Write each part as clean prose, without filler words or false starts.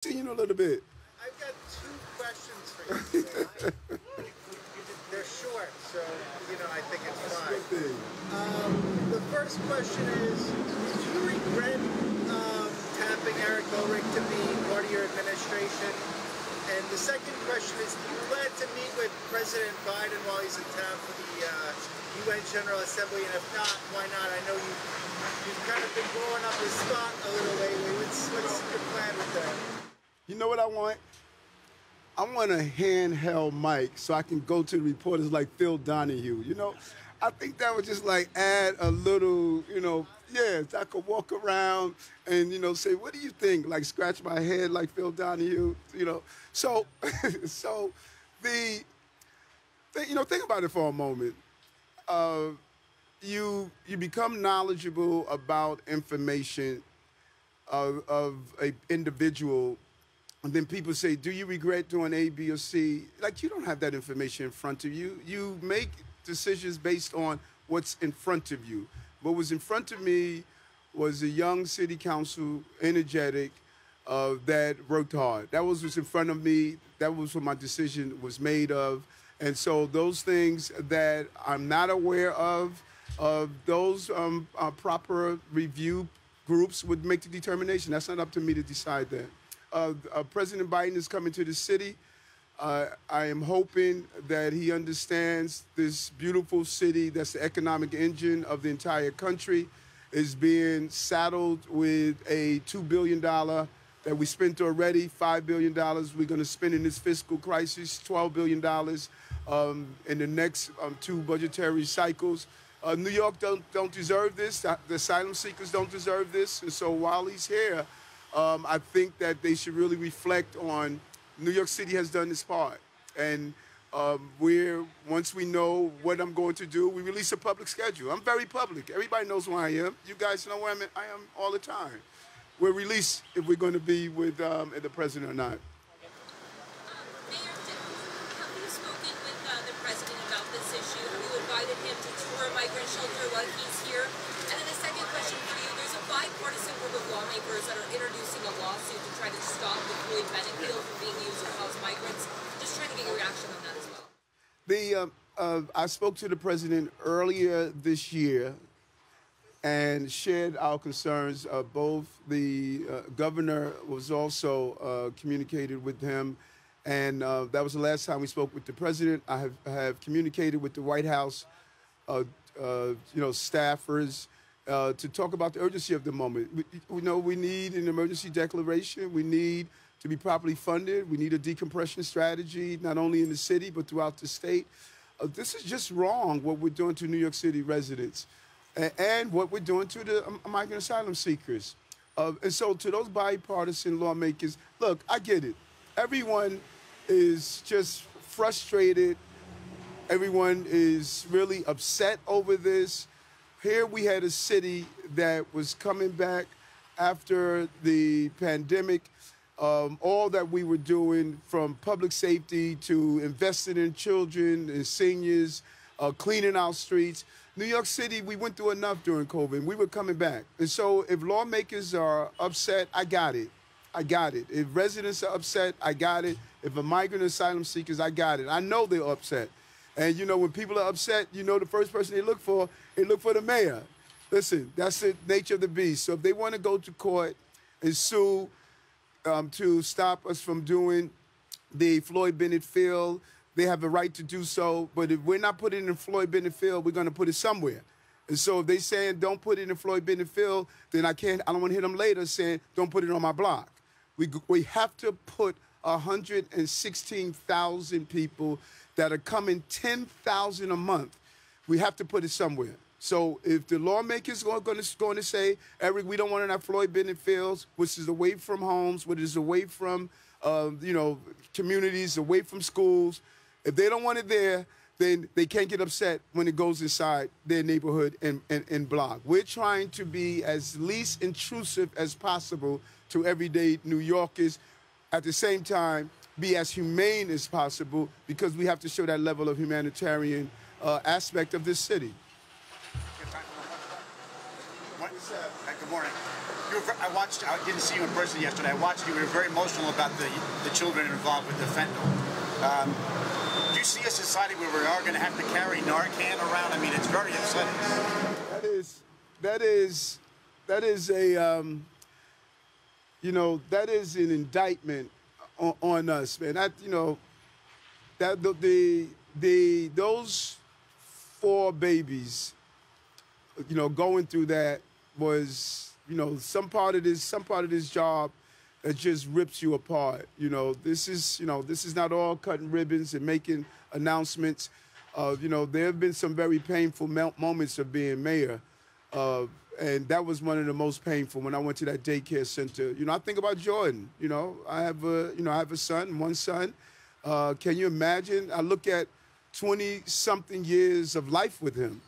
Seen you a little bit. I've got two questions for you today. They're short, so I think it's fine. The first question is, do you regret tapping Eric Ulrich to be part of your administration? And the second question is, do you plan to meet with President Biden while he's in town for the UN General Assembly? And if not, why not? I know you've kind of been blowing up his spot a little lately. What's your plan with that? You know what I want? I want a handheld mic so I can go to the reporters like Phil Donahue. I think that would just like add a little, so I could walk around and, say, what do you think? Like scratch my head like Phil Donahue, So, think about it for a moment. You become knowledgeable about information of an individual. And then people say, do you regret doing A, B, or C? Like, you don't have that information in front of you. You make decisions based on what's in front of you. What was in front of me was a young city council, energetic, that worked hard. That was what's in front of me. That was what my decision was made of. And so those things that I'm not aware of those proper review groups would make the determination. That's not up to me to decide that. President Biden is coming to the city. I am hoping that he understands this beautiful city that's the economic engine of the entire country is being saddled with a $2 billion that we spent already, $5 billion we're going to spend in this fiscal crisis, $12 billion in the next two budgetary cycles. New York don't deserve this. The asylum seekers don't deserve this. And so while he's here, I think that they should really reflect on New York City has done its part. And once we know what I'm going to do, we release a public schedule. I'm very public. Everybody knows where I am. You guys know where I am all the time. We'll release if we're going to be with the president or not. Mayor, have you spoken with the president about this issue? Have you invited him to tour a migrant shelter while he's here? And then the second question for you, there's a bipartisan group of lawmakers that are introducing a lawsuit to try to stop the Floyd Bennett bill from being used to house migrants. Just trying to get your reaction on that as well. I spoke to the president earlier this year and shared our concerns. Both the governor was also communicated with him, and that was the last time we spoke with the president. I have communicated with the White House, staffers, to talk about the urgency of the moment. We need an emergency declaration. We need to be properly funded. We need a decompression strategy, not only in the city, but throughout the state. This is just wrong, what we're doing to New York City residents and what we're doing to the migrant asylum seekers. And so to those bipartisan lawmakers, look, I get it. Everyone is just frustrated. Everyone is really upset over this. Here we had a city that was coming back after the pandemic. All that we were doing, from public safety to investing in children and seniors, cleaning our streets. New York City, we went through enough during COVID. We were coming back. And so if lawmakers are upset, I got it. I got it. If residents are upset, I got it. If a migrant asylum seekers, I got it. I know they're upset. And, when people are upset, the first person they look for the mayor. Listen, that's the nature of the beast. So if they want to go to court and sue to stop us from doing the Floyd Bennett field, they have a right to do so. But if we're not putting it in Floyd Bennett field, we're going to put it somewhere. And so if they're saying don't put it in Floyd Bennett field, then I don't want to hear them later saying don't put it on my block. We have to put 116,000 people that are coming 10,000 a month. We have to put it somewhere. So if the lawmakers are going to say, Eric, we don't want it in our Floyd Bennett fields, which is away from homes, which is away from, communities, away from schools. If they don't want it there, then they can't get upset when it goes inside their neighborhood and block. We're trying to be as least intrusive as possible to everyday New Yorkers. At the same time, be as humane as possible, because we have to show that level of humanitarian aspect of this city. Good morning. I watched. I didn't see you in person yesterday. I watched you. You were very emotional about the children involved with the fentanyl. Do you see a society where we are going to have to carry Narcan around? I mean, it's very upsetting. That is a you know, that is an indictment on us, man. That, you know, that those 4 babies, you know, going through that was, you know, some part of this job that just rips you apart. You know, this is not all cutting ribbons and making announcements. You know, there have been some very painful moments of being mayor. And that was one of the most painful when I went to that daycare center. You know, I think about Jordan. You know, I have a son, one son. Can you imagine? I look at 20-something years of life with him.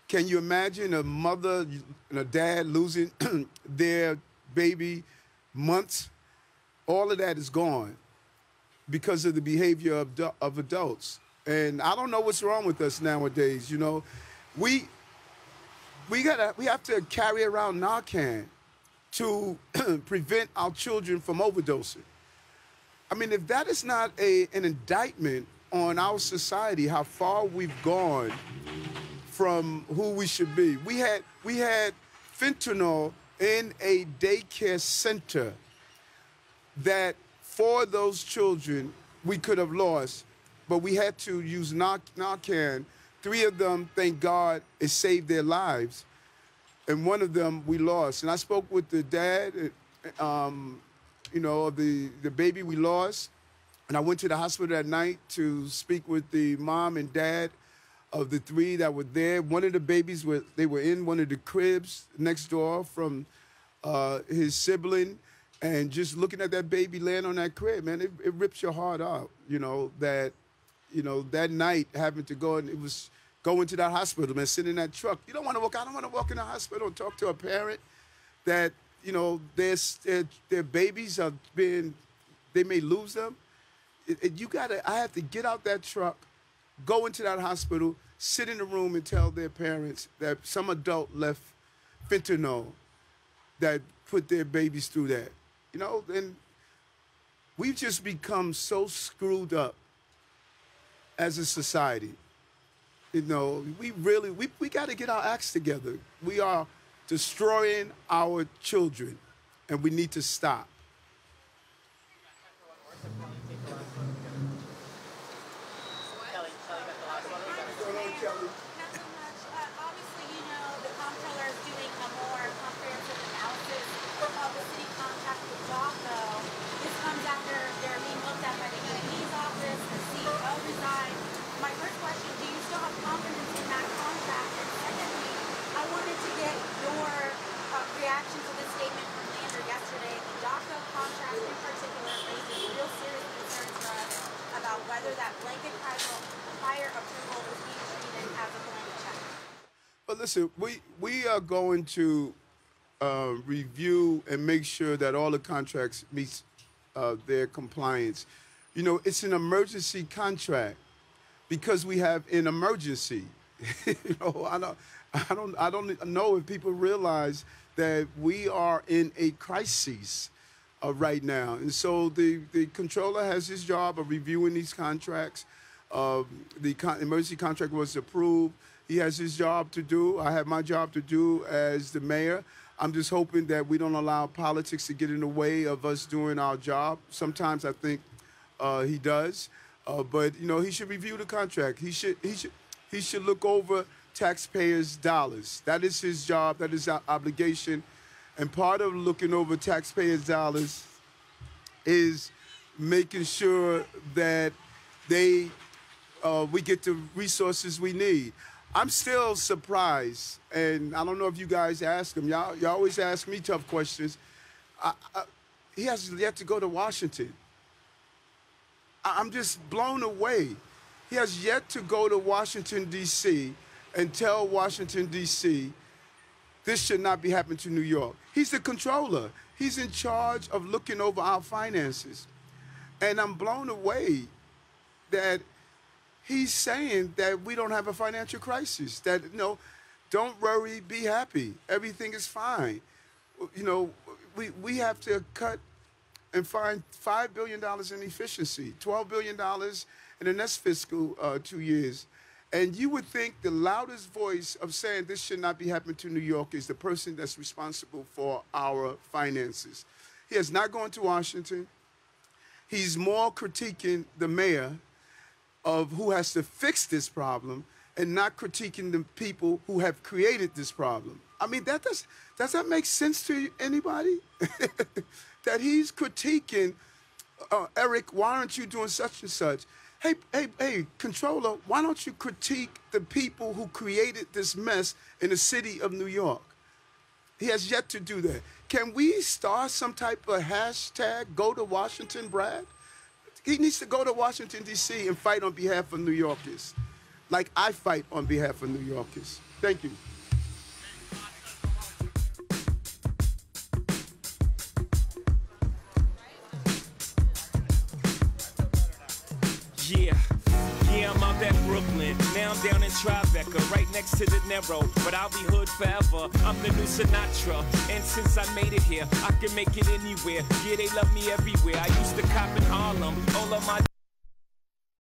Can you imagine a mother and a dad losing their baby months? All of that is gone because of the behavior of adults. And I don't know what's wrong with us nowadays. You know, we have to carry around Narcan to prevent our children from overdosing. I mean, if that is not an indictment on our society, how far we've gone from who we should be. We had fentanyl in a daycare center that for those children we could have lost, but we had to use Narcan. 3 of them, thank God, it saved their lives. And 1 of them we lost. And I spoke with the dad, you know, of the baby we lost. And I went to the hospital that night to speak with the mom and dad of the 3 that were there. One of the babies, they were in one of the cribs next door from his sibling. And just looking at that baby laying on that crib, man, it rips your heart out, you know, that night having to go, and it was going to that hospital, man, sitting in that truck. I don't want to walk in the hospital and talk to a parent that, you know, their babies are they may lose them. I have to get out that truck, go into that hospital, sit in the room and tell their parents that some adult left fentanyl that put their babies through that. You know, and we've just become so screwed up as a society. You know, we got to get our acts together. We are destroying our children, and we need to stop. Obviously, you know, the comptroller is doing a more comprehensive analysis of the city contract with DACA. This comes after they're being looked at by the EAD's office, the CEO resigned. My first question, do you still have confidence in that contract? And secondly, I wanted to get your reaction to the statement from Lander yesterday. The DACA contract in particular raises real serious concerns for us about whether that blanket prior approval is being treated as a blank check. But listen, we are going to review and make sure that all the contracts meet their compliance. You know, it's an emergency contract because we have an emergency. You know, I don't know if people realize that we are in a crisis right now. And so the controller has his job of reviewing these contracts. The emergency contract was approved. He has his job to do. I have my job to do as the mayor. I'm just hoping that we don't allow politics to get in the way of us doing our job. Sometimes I think he does. But, you know, he should review the contract. He should look over taxpayers' dollars. That is his job. That is our obligation. And part of looking over taxpayers' dollars is making sure that we get the resources we need. I'm still surprised, and I don't know if you guys ask him. Y'all always ask me tough questions. He has yet to go to Washington. I'm just blown away. He has yet to go to Washington, D.C. and tell Washington, D.C., this should not be happening to New York. He's the controller. He's in charge of looking over our finances. And I'm blown away that he's saying that we don't have a financial crisis, that, you know, don't worry, be happy. Everything is fine. you know, we have to cut and find $5 billion in efficiency, $12 billion in the next fiscal 2 years. And you would think the loudest voice of saying this should not be happening to New York is the person that's responsible for our finances. He has not gone to Washington. He's more critiquing the mayor of who has to fix this problem and not critiquing the people who have created this problem. I mean, does that make sense to anybody? That he's critiquing, Eric, why aren't you doing such and such? Hey, controller, why don't you critique the people who created this mess in the city of New York? He has yet to do that. Can we start some type of hashtag, go to Washington, Brad? He needs to go to Washington, D.C. and fight on behalf of New Yorkers, like I fight on behalf of New Yorkers. Thank you. Yeah, I'm out at Brooklyn. Now I'm down in Tribeca, right next to the Narrow. But I'll be hood forever. I'm the new Sinatra. And since I made it here, I can make it anywhere. Yeah, they love me everywhere. I used to cop in Harlem. All of my